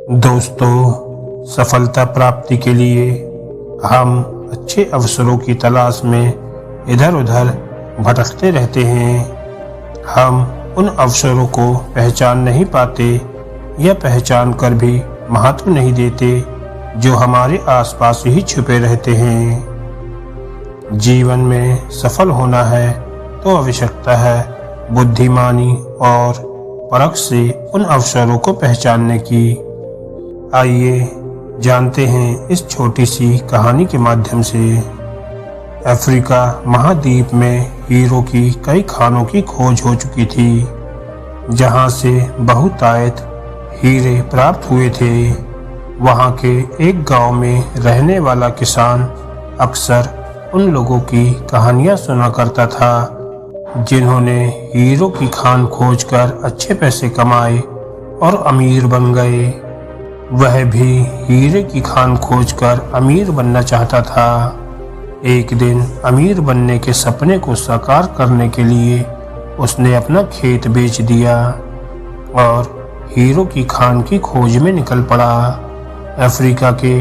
दोस्तों, सफलता प्राप्ति के लिए हम अच्छे अवसरों की तलाश में इधर उधर भटकते रहते हैं। हम उन अवसरों को पहचान नहीं पाते या पहचान कर भी महत्व नहीं देते जो हमारे आसपास ही छुपे रहते हैं। जीवन में सफल होना है तो आवश्यकता है बुद्धिमानी और परख से उन अवसरों को पहचानने की। आइए जानते हैं इस छोटी सी कहानी के माध्यम से। अफ्रीका महाद्वीप में हीरो की कई खानों की खोज हो चुकी थी, जहां से बहुतायत हीरे प्राप्त हुए थे। वहां के एक गांव में रहने वाला किसान अक्सर उन लोगों की कहानियां सुना करता था जिन्होंने हीरो की खान खोजकर अच्छे पैसे कमाए और अमीर बन गए। वह भी हीरे की खान खोजकर अमीर बनना चाहता था। एक दिन अमीर बनने के सपने को साकार करने के लिए उसने अपना खेत बेच दिया और हीरो की खान की खोज में निकल पड़ा। अफ्रीका के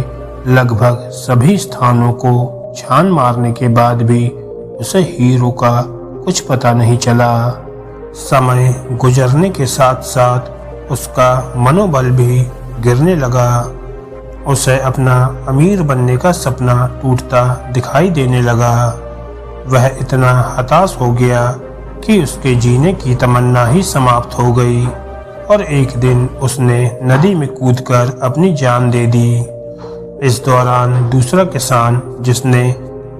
लगभग सभी स्थानों को छान मारने के बाद भी उसे हीरो का कुछ पता नहीं चला। समय गुजरने के साथ साथ उसका मनोबल भी गिरने लगा। उसे अपना अमीर बनने का सपना टूटता दिखाई देने लगा। वह इतना हताश हो गया कि उसके जीने की तमन्ना ही समाप्त हो गई और एक दिन उसने नदी में कूदकर अपनी जान दे दी। इस दौरान दूसरा किसान, जिसने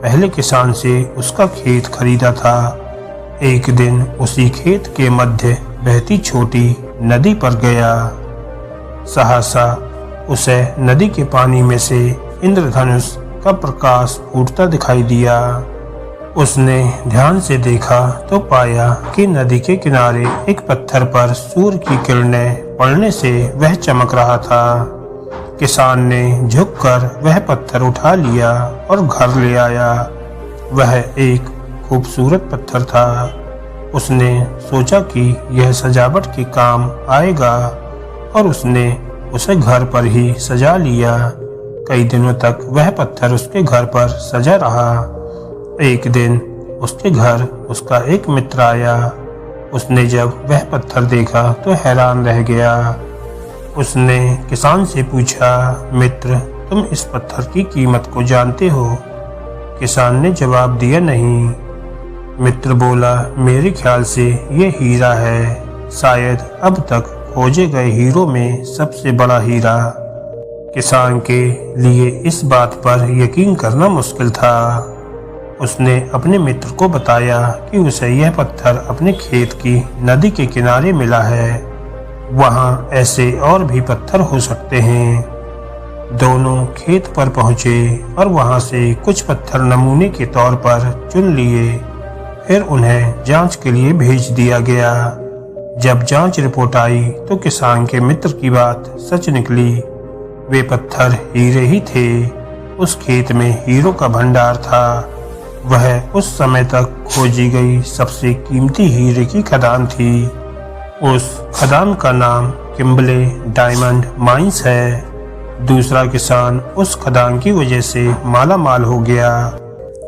पहले किसान से उसका खेत खरीदा था, एक दिन उसी खेत के मध्य बहती छोटी नदी पर गया। सहसा उसे नदी के पानी में से इंद्रधनुष का प्रकाश फूटता दिखाई दिया। उसने ध्यान से देखा तो पाया कि नदी के किनारे एक पत्थर पर सूर्य की किरणें पड़ने से वह चमक रहा था। किसान ने झुककर वह पत्थर उठा लिया और घर ले आया। वह एक खूबसूरत पत्थर था। उसने सोचा कि यह सजावट के काम आएगा और उसने उसे घर पर ही सजा लिया। कई दिनों तक वह पत्थर उसके घर पर सजा रहा। एक दिन उसके घर उसका एक मित्र आया। उसने जब वह पत्थर देखा तो हैरान रह गया। उसने किसान से पूछा, मित्र, तुम इस पत्थर की कीमत को जानते हो? किसान ने जवाब दिया, नहीं। मित्र बोला, मेरे ख्याल से ये हीरा है, शायद अब तक खोजे गए हीरो में सबसे बड़ा हीरा। किसान के लिए इस बात पर यकीन करना मुश्किल था। उसने अपने मित्र को बताया कि उसे यह पत्थर अपने खेत की नदी के किनारे मिला है। वहां ऐसे और भी पत्थर हो सकते हैं। दोनों खेत पर पहुंचे और वहां से कुछ पत्थर नमूने के तौर पर चुन लिए। फिर उन्हें जांच के लिए भेज दिया गया। जब जांच रिपोर्ट आई तो किसान के मित्र की बात सच निकली। वे पत्थर हीरे ही थे। उस खेत में हीरो का भंडार था। वह उस समय तक खोजी गई सबसे कीमती हीरे की खदान थी। उस खदान का नाम किम्बले डायमंड माइंस है। दूसरा किसान उस खदान की वजह से माला माल हो गया।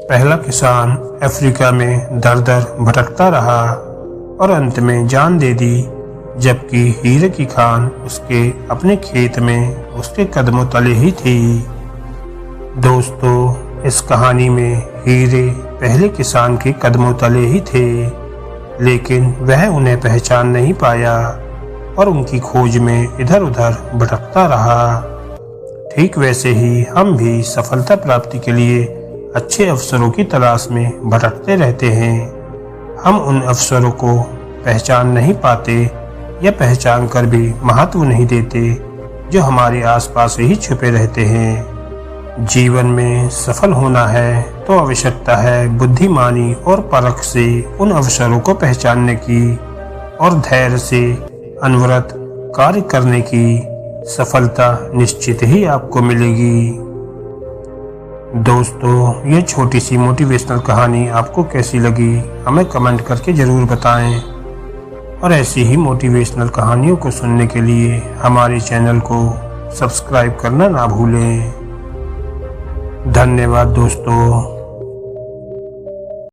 पहला किसान अफ्रीका में दर दर भटकता रहा और अंत में जान दे दी, जबकि हीरे की खान उसके अपने खेत में उसके कदमों तले ही थी। दोस्तों, इस कहानी में हीरे पहले किसान के कदमों तले ही थे, लेकिन वह उन्हें पहचान नहीं पाया और उनकी खोज में इधर उधर भटकता रहा। ठीक वैसे ही हम भी सफलता प्राप्ति के लिए अच्छे अवसरों की तलाश में भटकते रहते हैं। हम उन अवसरों को पहचान नहीं पाते या पहचान कर भी महत्व नहीं देते जो हमारे आसपास ही छुपे रहते हैं। जीवन में सफल होना है तो आवश्यकता है बुद्धिमानी और परख से उन अवसरों को पहचानने की और धैर्य से अनवरत कार्य करने की। सफलता निश्चित ही आपको मिलेगी। दोस्तों, ये छोटी सी मोटिवेशनल कहानी आपको कैसी लगी हमें कमेंट करके ज़रूर बताएं और ऐसी ही मोटिवेशनल कहानियों को सुनने के लिए हमारे चैनल को सब्सक्राइब करना ना भूलें। धन्यवाद दोस्तों।